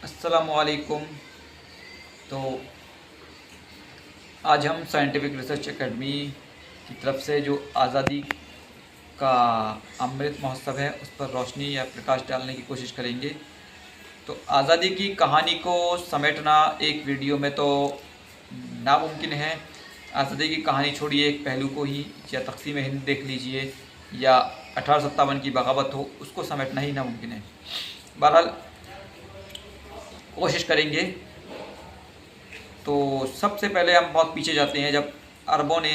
अस्सलामुअलैकुम। तो आज हम साइंटिफिक रिसर्च एकेडमी की तरफ से जो आज़ादी का अमृत महोत्सव है उस पर रोशनी या प्रकाश डालने की कोशिश करेंगे। तो आज़ादी की कहानी को समेटना एक वीडियो में तो नामुमकिन है। आज़ादी की कहानी छोड़िए, एक पहलू को ही, या तक़सीम हिंद देख लीजिए, या 1857 की बगावत हो, उसको समेटना ही नामुमकिन है। बहरहाल कोशिश करेंगे। तो सबसे पहले हम बहुत पीछे जाते हैं, जब अरबों ने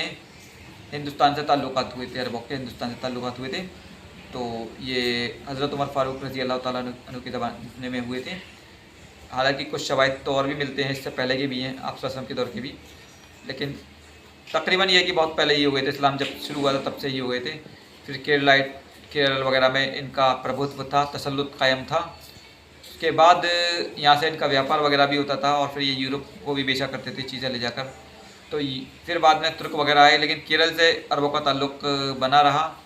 हिंदुस्तान से ताल्लुकात हुए थे, अरबों के हिंदुस्तान से ताल्लुकात हुए थे। तो ये हज़रत उमर फ़ारूक रज़ी अल्लाह ताला अन्हु के ज़माने में हुए थे। हालांकि कुछ शवाहिद तो और भी मिलते हैं, इससे पहले के भी हैं, आप सल्लल्लाहु अलैहि वसल्लम के दौर के भी, लेकिन तकरीबन ये कि बहुत पहले ही हुए थे। इस्लाम जब शुरू हुआ था तब से ही हुए थे। फिर केरल वगैरह में इनका प्रभुत्व था, तसल्लुत कायम था। उसके बाद यहाँ से इनका व्यापार वगैरह भी होता था, और फिर ये यूरोप को भी बेचा करते थे चीज़ें ले जाकर। तो फिर बाद में तुर्क वगैरह आए, लेकिन केरल से अरबों का ताल्लुक़ बना रहा।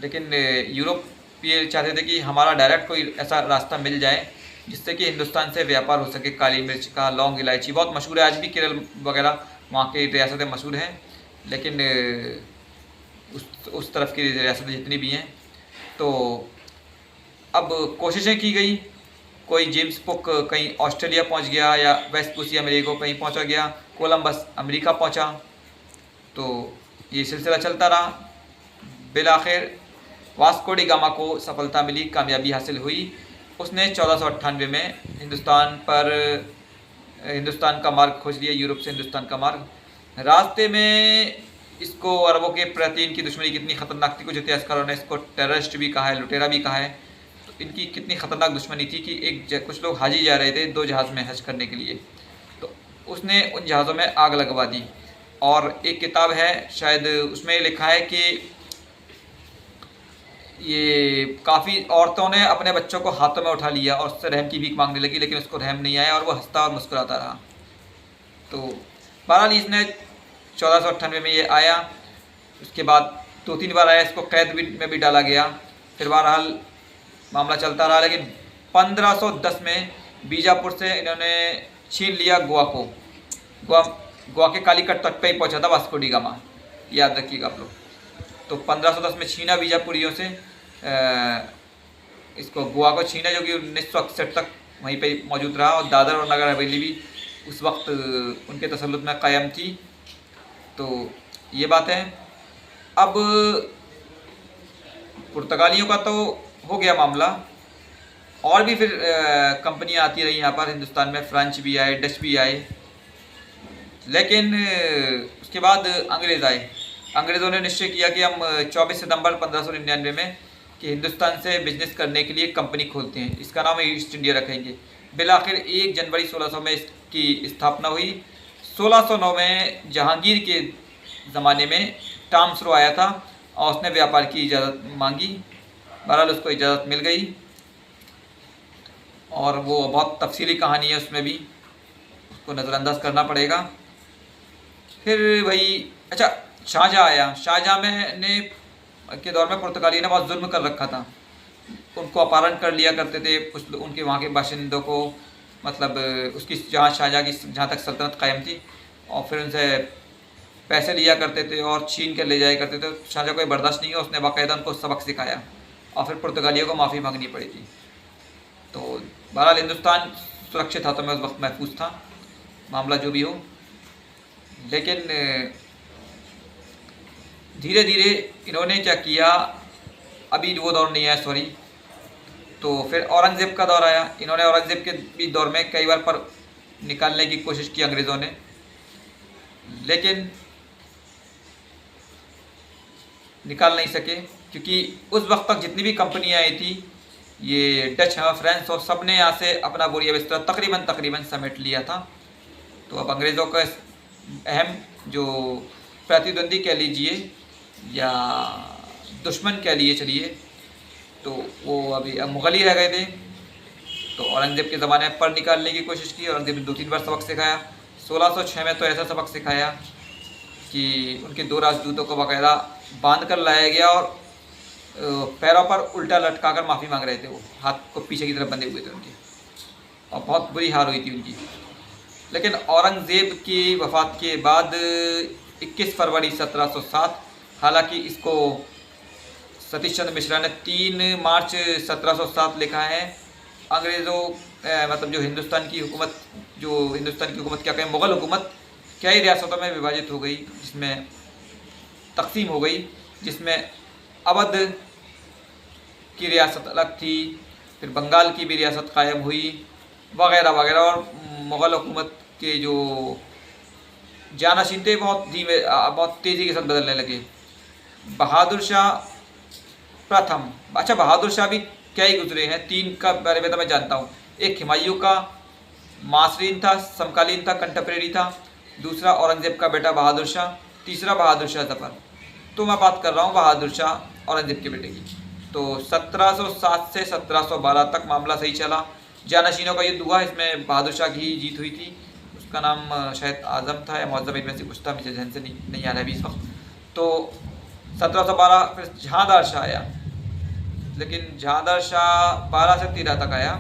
लेकिन यूरोप ये चाहते थे कि हमारा डायरेक्ट कोई ऐसा रास्ता मिल जाए जिससे कि हिंदुस्तान से व्यापार हो सके। काली मिर्च का, लौंग, इलायची बहुत मशहूर है, आज भी केरल वगैरह वहाँ की रियासतें मशहूर हैं। लेकिन उस तरफ की रियासतें जितनी भी हैं, तो अब कोशिशें की गई। कोई जेम्स कुक कहीं ऑस्ट्रेलिया पहुंच गया, या वेस्ट पूसी अमेरिका कहीं पहुंचा गया, कोलंबस अमेरिका पहुंचा। तो ये सिलसिला चलता रहा। बिलाखिर वास्को डी गामा को सफलता मिली, कामयाबी हासिल हुई। उसने 1498 में हिंदुस्तान का मार्ग खोज लिया, यूरोप से हिंदुस्तान का मार्ग। रास्ते में इसको अरबों के प्रति इनकी दुश्मनी कितनी ख़तरनाक थी, कुछ इतिहासकारों ने इसको टेररिस्ट भी कहा है, लुटेरा भी कहा है। तो इनकी कितनी ख़तरनाक दुश्मनी थी कि कुछ लोग हाजी जा रहे थे 2 जहाज़ में हज करने के लिए, तो उसने उन जहाज़ों में आग लगवा दी। और एक किताब है, शायद उसमें लिखा है कि ये काफ़ी औरतों ने अपने बच्चों को हाथों में उठा लिया और उससे रहम की भीख मांगने लगी, लेकिन उसको रहम नहीं आया और वो हंसता और मुस्कुराता रहा। तो बहरहाल इसने 1498 में ये आया। उसके बाद 2-3 बार आया, इसको कैद में भी डाला गया। फिर बहरहाल मामला चलता रहा, लेकिन 1510 में बीजापुर से इन्होंने छीन लिया गोवा को। गोवा के कालीकट तट पे ही पहुंचा था वास्को डी गामा, याद रखिएगा आप लोग। तो 1510 में छीना बीजापुरियों से, इसको गोवा को छीना, जो कि 1961 तक वहीं पे मौजूद रहा। और दादर और नगर हवेली भी उस वक्त उनके तसल्लुत में कायम थी। तो ये बात है। अब पुर्तगालियों का तो हो गया मामला, और भी फिर कंपनियां आती रही यहाँ पर हिंदुस्तान में। फ्रेंच भी आए, डच भी आए, लेकिन उसके बाद अंग्रेज़ आए। अंग्रेज़ों ने निश्चय किया कि हम 24 सितंबर 1599 में कि हिंदुस्तान से बिजनेस करने के लिए कंपनी खोलते हैं, इसका नाम ईस्ट इंडिया रखेंगे। बिलाखिर 1 जनवरी 1600 में इसकी स्थापना हुई। 1609 में जहांगीर के ज़माने में टामसरो आया था और उसने व्यापार की इजाज़त मांगी। बहरहाल उसको इजाज़त मिल गई, और वो बहुत तफसीली कहानी है, उसमें भी उसको नज़रअंदाज करना पड़ेगा। फिर वही, अच्छा, शाहजहाँ आया। शाहजहाँ ने के दौर में पुर्तगाली ने बहुत जुल्म कर रखा था। उनको अपहरण कर लिया करते थे कुछ उनके वहाँ के बाशिंदों को, मतलब उसकी शाहजहाँ की जहाँ तक सल्तनत कायम थी, और फिर उनसे पैसे लिया करते थे और छीन कर ले जाया करते थे। शाहजहाँ को ये बर्दाश्त नहीं हुआ, उसने बाकायदा उनको सबक सिखाया, और फिर पुर्तगालियों को माफ़ी मांगनी पड़ी थी। तो बहरहाल हिंदुस्तान सुरक्षित हाथों में उस वक्त महफूज था, मामला जो भी हो। लेकिन धीरे धीरे इन्होंने क्या किया, अभी वो दौर नहीं आया, सॉरी। तो फिर औरंगज़ेब का दौर आया। इन्होंने औरंगज़ेब के भी दौर में कई बार पर निकालने की कोशिश की अंग्रेज़ों ने, लेकिन निकाल नहीं सके, क्योंकि उस वक्त तक जितनी भी कंपनियां आई थी, ये डच है, फ्रांस, और सब ने यहाँ से अपना बोरिया बिस्तर तकरीबन समेट लिया था। तो अब अंग्रेज़ों का अहम जो प्रतिद्वंदी कह लीजिए या दुश्मन कह लिए चलिए, तो वो अभी अब मुग़ल ही रह गए थे। तो औरंगज़ेब के ज़माने पर निकालने की कोशिश की। औरंगज़ेब ने 2-3 बार सबक सिखाया। 1606 में तो ऐसा सबक सिखाया कि उनके 2 राजदूतों को बाकायदा बांध कर लाया गया, और पैरों पर उल्टा लटका कर माफ़ी मांग रहे थे। वो हाथ को पीछे की तरफ बंधे हुए थे उनके। और बहुत बुरी हार हुई थी उनकी। लेकिन औरंगज़ेब की वफ़ात के बाद 21 फरवरी 1707, हालांकि इसको सतीश चंद्र मिश्रा ने 3 मार्च 1707 लिखा है। अंग्रेज़ों मतलब जो हिंदुस्तान की हुकूमत क्या कहें, मुग़ल हुकूमत कई रियासतों में विभाजित हो गई, जिसमें तकसीम हो गई, जिसमें अवध की रियासत अलग थी, फिर बंगाल की भी रियासत कायम हुई वगैरह वगैरह। और मुग़ल हुकूमत के जो जानशीन थे बहुत तेज़ी के साथ बदलने लगे। बहादुर शाह प्रथम, अच्छा बहादुर शाह भी क्या ही गुजरे हैं, 3 का बारे में तो मैं जानता हूँ। एक हुमायूं का मासरीन था, समकालीन था, कंटेम्प्रेरी था। दूसरा औरंगज़ेब का बेटा बहादुर शाह। तीसरा बहादुर शाह ज़फ़र। तो मैं बात कर रहा हूँ बहादुर शाह औरंगज़ेब के बेटे की। तो 1707 से 1712 तक मामला सही चला। जानशीनों का युद्ध हुआ, इसमें बहादुर शाह की जीत हुई थी। उसका नाम शायद आज़म था या मुअज़्ज़म, इनमें से कुछ था, मुझे ध्यान से नहीं आ रहा है अभी इस वक्त। तो 1712 फिर जहांदार शाह आया, लेकिन जहांदार शाह 12 से 13 तक आया,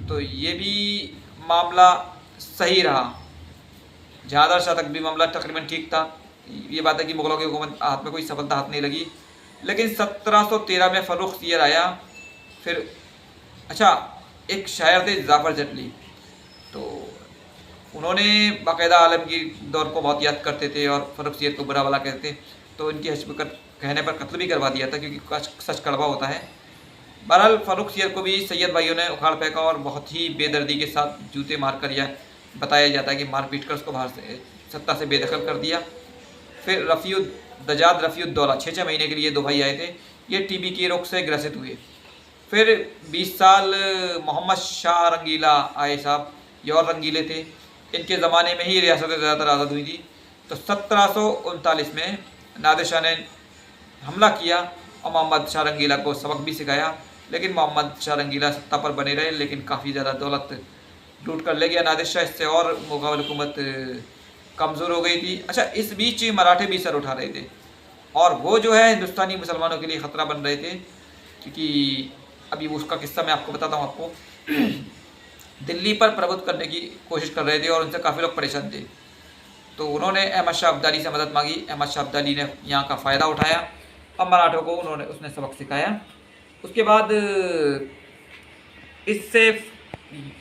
तो ये भी मामला सही रहा। जहांदार शाह तक भी मामला तकरीबन ठीक था। ये बात है कि मुग़लों की हुकूमत हाथ में कोई सफलता हाथ नहीं लगी। लेकिन 1713 में फ़र्रुख सियर आया। फिर अच्छा, एक शायर थे जाफ़र जटली, तो उन्होंने बाकायदा आलमगीर दौर को बहुत याद करते थे और फ़र्रुख सियर को बुरा भला कहते, तो इनकी हशबकत कहने पर कत्ल भी करवा दिया था, क्योंकि सच कड़वा होता है। बहरहाल फ़र्रुख सियर को भी सैयद भाइयों ने उखाड़ फेंका और बहुत ही बेदर्दी के साथ जूते मार कर, या बताया जाता है कि मार पीट कर उसको बाहर से सत्ता से बेदखल कर दिया। फिर रफ़ीउद्दौला 6 महीने के लिए 2 भाई आए थे। ये टीबी के रोग से ग्रसित हुए। फिर 20 साल मोहम्मद शाह रंगीला आए साहब, ये और रंगीले थे। इनके ज़माने में ही रियासतें ज़्यादातर आज़ाद हुई थी। तो 1739 में नादिर शाह ने हमला किया और मोहम्मद शाह रंगीला को सबक भी सिखाया। लेकिन मोहम्मद शाह रंगीला सत्ता पर बने रहे, लेकिन काफ़ी ज़्यादा दौलत लूट कर ले गया नादिर शाह। इससे और मुग़ल हुकूमत कमज़ोर हो गई थी। अच्छा, इस बीच मराठे भी सर उठा रहे थे, और वो जो है हिंदुस्तानी मुसलमानों के लिए ख़तरा बन रहे थे, क्योंकि अभी उसका किस्सा मैं आपको बताता हूँ। आपको दिल्ली पर प्रभुत्व करने की कोशिश कर रहे थे और उनसे काफ़ी लोग परेशान थे। तो उन्होंने अहमद शाह अब्दाली से मदद मांगी। अहमद शाह अब्दाली ने यहाँ का फ़ायदा उठाया और मराठों को उसने सबक सिखाया। उसके बाद इससे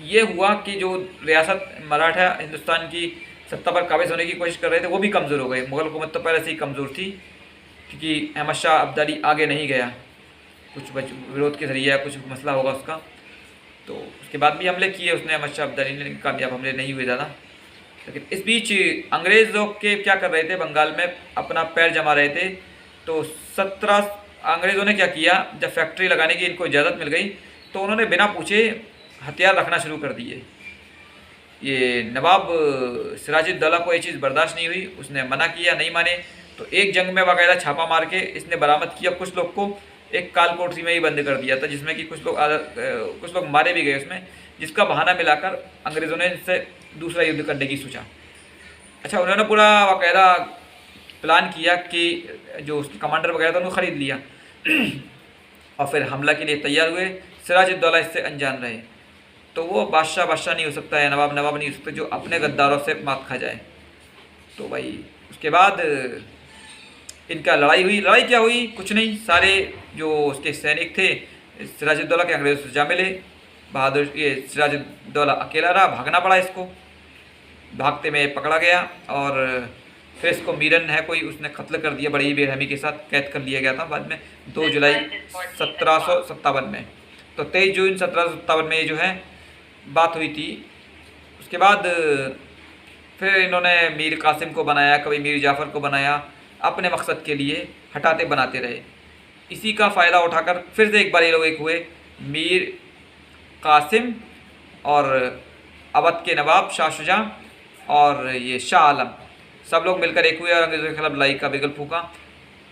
ये हुआ कि जो रियासत मराठा हिंदुस्तान की सत्ता पर काबिज होने की कोशिश कर रहे थे, वो भी कमज़ोर हो गए। मुग़ल हुकूमत तो पहले से ही कमज़ोर थी, क्योंकि अहमद शाह अब्दाली आगे नहीं गया, कुछ विरोध के ज़रिए कुछ मसला होगा उसका। तो उसके बाद भी हमले किए उसने, अहमद शाह अब्दाली ने, कामयाब हमले नहीं हुए ज़्यादा। लेकिन इस बीच अंग्रेज़ लोग के क्या कर रहे थे, बंगाल में अपना पैर जमा रहे थे। तो 17 अंग्रेज़ों ने क्या किया, जब फैक्ट्री लगाने की इनको इजाज़त मिल गई, तो उन्होंने बिना पूछे हथियार रखना शुरू कर दिए। ये नवाब सिराजुद्दौला को ये चीज़ बर्दाश्त नहीं हुई, उसने मना किया, नहीं माने। तो एक जंग में बाकायदा छापा मार के इसने बरामद किया। कुछ लोग को एक काल कोठरी में ही बंद कर दिया था, जिसमें कि कुछ लोग मारे भी गए उसमें, जिसका बहाना मिलाकर अंग्रेज़ों ने इससे दूसरा युद्ध करने की सोचा। अच्छा, उन्होंने पूरा बाकायदा प्लान किया कि जो उसके कमांडर वगैरह था उनको ख़रीद लिया और फिर हमला के लिए तैयार हुए। सिराजुद्दौला इससे अनजान रहे। तो वो बादशाह नहीं हो सकता है, नवाब नहीं हो सकता जो अपने गद्दारों से मात खा जाए। तो भाई उसके बाद इनका लड़ाई हुई। लड़ाई क्या हुई, कुछ नहीं, सारे जो उसके सैनिक थे सिराजुद्दौला के अंग्रेज़ों से जा मिले। ये सिराजुद्दौला अकेला रहा, भागना पड़ा इसको। भागते में पकड़ा गया और फिर इसको मीरन है कोई, उसने कत्ल कर दिया, बड़ी बेरहमी के साथ कैद कर लिया गया था बाद में 2 जुलाई 1757 में। तो 23 जून 1757 में ये जो है बात हुई थी। उसके बाद फिर इन्होंने मीर कासिम को बनाया, कभी मीर जाफ़र को बनाया, अपने मकसद के लिए हटाते बनाते रहे। इसी का फ़ायदा उठाकर फिर से एक बार ये लोग एक हुए, मीर कासिम और अवध के नवाब शाह शुजा और ये शाह आलम, सब लोग मिलकर एक हुए और अंग्रेज़ों के खिलाफ लड़ाई का बिगुल फूंका।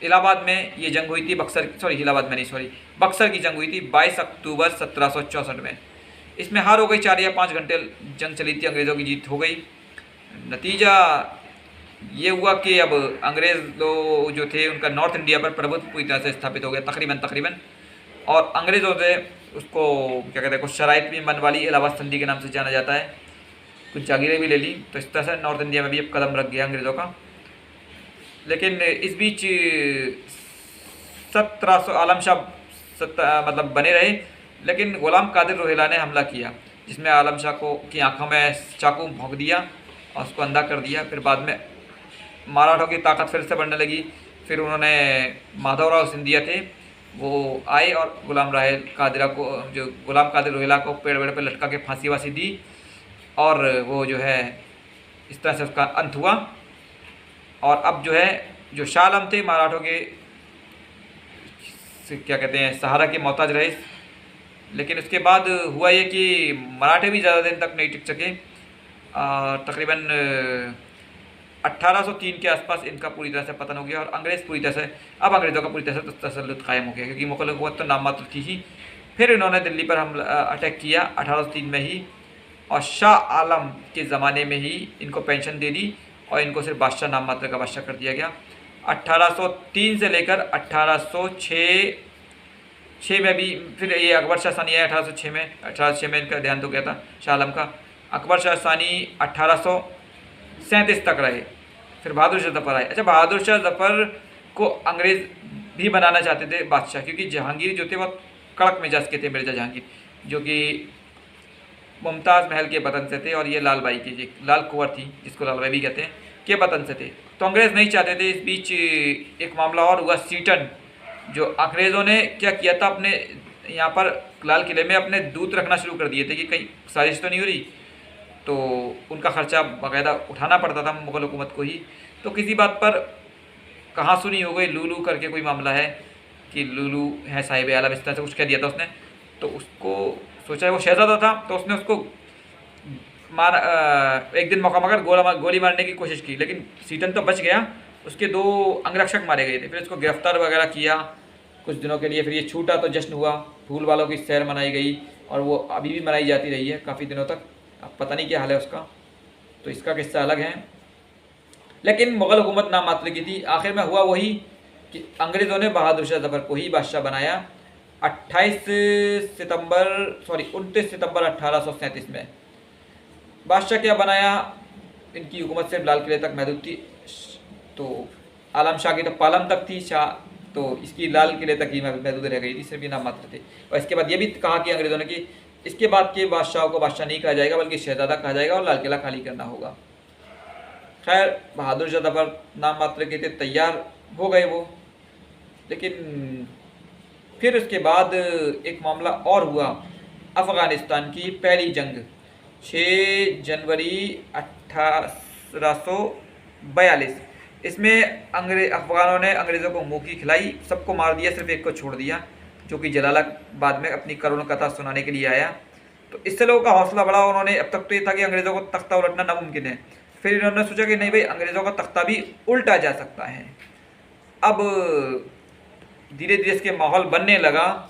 इलाहाबाद में ये जंग हुई थी, बक्सर की जंग हुई थी 22 अक्टूबर 1764 में। इसमें हार हो गई, 4 या 5 घंटे जंग चली थी, अंग्रेज़ों की जीत हो गई। नतीजा ये हुआ कि अब अंग्रेज़ लोग जो थे उनका नॉर्थ इंडिया पर प्रभुत्व पूरी तरह से स्थापित हो गया तकरीबन। और अंग्रेज़ों से उसको क्या कहते हैं, कुछ शराइत भी मन वाली इलाहाबाद संधि के नाम से जाना जाता है, कुछ जागीरें भी ले ली। तो इस तरह से नॉर्थ इंडिया में भी अब कदम रख गया अंग्रेज़ों का। लेकिन इस बीच 1700 आलम शाह मतलब बने रहे, लेकिन गुलाम कादिर रोहिला ने हमला किया, जिसमें आलम शाह को की आंखों में चाकू भोंक दिया और उसको अंधा कर दिया। फिर बाद में मराठों की ताकत फिर से बढ़ने लगी। फिर उन्होंने माधवराव सिंधिया थे, वो आए और गुलाम कादिर रोहिला को पेड़ वेड़ पर लटका के फांसी वासी दी, और वो जो है इस तरह से उसका अंत हुआ। और अब जो है जो शाह आलम थे मराठों के क्या कहते हैं सहारा के मोहताज रहे। लेकिन उसके बाद हुआ ये कि मराठे भी ज़्यादा दिन तक नहीं टिक सके। तकरीबन 1803 के आसपास इनका पूरी तरह से पतन हो गया, और अंग्रेज़ों का पूरी तरह से तसल्लुत कायम हो गया, क्योंकि मुग़ल हुकूमत तो नाम मात्र थी ही। फिर इन्होंने दिल्ली पर हमला अटैक किया 1803 में ही, और शाह आलम के ज़माने में ही इनको पेंशन दे दी और इनको सिर्फ बादशाह नाम मात्र का बादशाह कर दिया गया। 1803 से लेकर 1806 में भी फिर ये अकबर शाह सानी है 1806 में इनका देहांत हो गया था शाह आलम का। अकबर शाह सानी 1837 तक रहे, फिर बहादुर शाह ज़फ़र आए। अच्छा, बहादुर शाह ज़फ़र को अंग्रेज़ भी बनाना चाहते थे बादशाह, क्योंकि जहांगीर जो थे बहुत कड़क मिजाज के थे, मिर्ज़ा जहांगीर, जो कि मुमताज़ महल के वतन से थे, और ये लाल बाई की लाल कुंवर थी, जिसको लाल बाई भी कहते हैं, के वतन से थे। तो अंग्रेज़ नहीं चाहते थे। इस बीच एक मामला और हुआ, सीटन, जो अंग्रेज़ों ने क्या किया था, अपने यहाँ पर लाल किले में अपने दूत रखना शुरू कर दिए थे कि कहीं साजिश तो नहीं हो रही। तो उनका ख़र्चा बाकायदा उठाना पड़ता था मुग़ल हुकूमत को ही। तो किसी बात पर कहाँ सुनी हो गई, लूलू करके कोई मामला है कि लूलू है साहिब आलम, इस तरह से कुछ कह दिया था उसने। तो उसको सोचा वो शहज़ादा था, तो उसने उसको एक दिन मौका मगर गोली मारने की कोशिश की, लेकिन सीटन तो बच गया। उसके 2 अंगरक्षक मारे गए थे। फिर उसको गिरफ्तार वगैरह किया कुछ दिनों के लिए। फिर ये छूटा तो जश्न हुआ, फूल वालों की सैर मनाई गई, और वो अभी भी मनाई जाती रही है काफ़ी दिनों तक। अब पता नहीं क्या हाल है उसका, तो इसका किस्सा अलग है। लेकिन मुग़ल हुकूमत नाम मात्र की थी। आखिर में हुआ वही कि अंग्रेज़ों ने बहादुर शाह ज़फ़र को ही बादशाह बनाया 29 सितंबर 1837 में। बादशाह क्या बनाया, इनकी हुकूमत सिर्फ लाल किले तक महदूद थी। तो आलम शाह की तो पालम तक थी शाह, तो इसकी लाल किले तक ही महदूद रह गई थी, सिर्फ ये नाम मात्र थे। और इसके बाद ये भी कहा कि अंग्रेज़ों ने कि इसके बाद के बादशाहों को बादशाह नहीं कहा जाएगा, बल्कि शहज़ादा कहा जाएगा, और लाल किला खाली करना होगा। खैर, बहादुर शाह ज़फ़र नाम मात्र के थे, तैयार हो गए वो। लेकिन फिर उसके बाद एक मामला और हुआ, अफ़गानिस्तान की पहली जंग 6 जनवरी 1842। इसमें अफ़गानों ने अंग्रेज़ों को मुँह की खिलाई, सबको मार दिया, सिर्फ एक को छोड़ दिया, जो कि जलालाबाद में अपनी करुण कथा सुनाने के लिए आया। तो इससे लोगों का हौसला बढ़ा। उन्होंने, अब तक तो ये था कि अंग्रेज़ों को तख्ता उलटना नामुमकिन है, फिर इन्होंने सोचा कि नहीं भाई, अंग्रेज़ों का तख्ता भी उल्टा जा सकता है। अब धीरे धीरे इसके माहौल बनने लगा